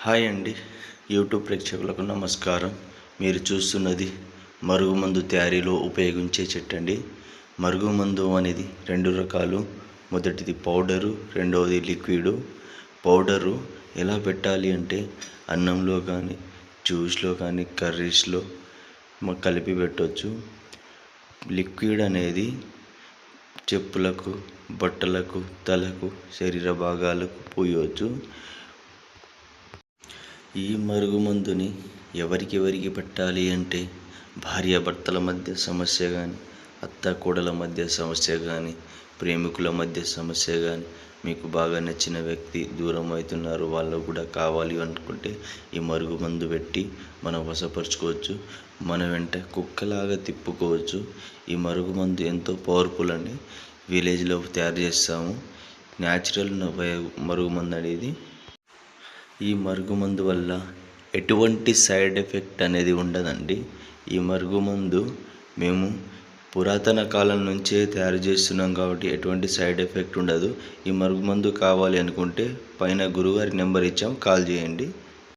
Hi అండి. YouTube ప్రేక్షకులకు నమస్కారం. మీరు చూస్తున్నది మరుగుమందు తయారీలో ఉపయోగించే చెట్టు అండి. మరుగుమందు అనేది రెండు రకాలు. మొదటిది పౌడరు, రెండవది లిక్విడ్. పౌడరు ఎలా పెట్టాలి అంటే అన్నంలో కానీ, జ్యూస్లో కానీ, కర్రీస్లో కలిపి పెట్టవచ్చు. లిక్విడ్ అనేది చెప్పులకు, బట్టలకు, తలకు, శరీర భాగాలకు పూయవచ్చు. ఈ మరుగుమందుని ఎవరికి పెట్టాలి అంటే భార్యాభర్తల మధ్య సమస్య కానీ, అత్తాకోడల మధ్య సమస్య కానీ, ప్రేమికుల మధ్య సమస్య కానీ, మీకు బాగా నచ్చిన వ్యక్తి దూరం అవుతున్నారు వాళ్ళు కూడా కావాలి అనుకుంటే ఈ మరుగుమందు పెట్టి మనం వశపరుచుకోవచ్చు. మన వెంట కుక్కలాగా తిప్పుకోవచ్చు. ఈ మరుగుమందు ఎంతో పవర్ఫుల్ అండి. విలేజ్లో తయారు చేస్తాము. న్యాచురల్ మరుగుమందు అనేది. ఈ మరుగుమందు వల్ల ఎటువంటి సైడ్ ఎఫెక్ట్ అనేది ఉండదండి. ఈ మరుగుమందు మేము పురాతన కాలం నుంచే తయారు చేస్తున్నాం కాబట్టి ఎటువంటి సైడ్ ఎఫెక్ట్ ఉండదు. ఈ మరుగుమందు కావాలి అనుకుంటే పైన గురుగారి నెంబర్ ఇచ్చాం, కాల్ చేయండి.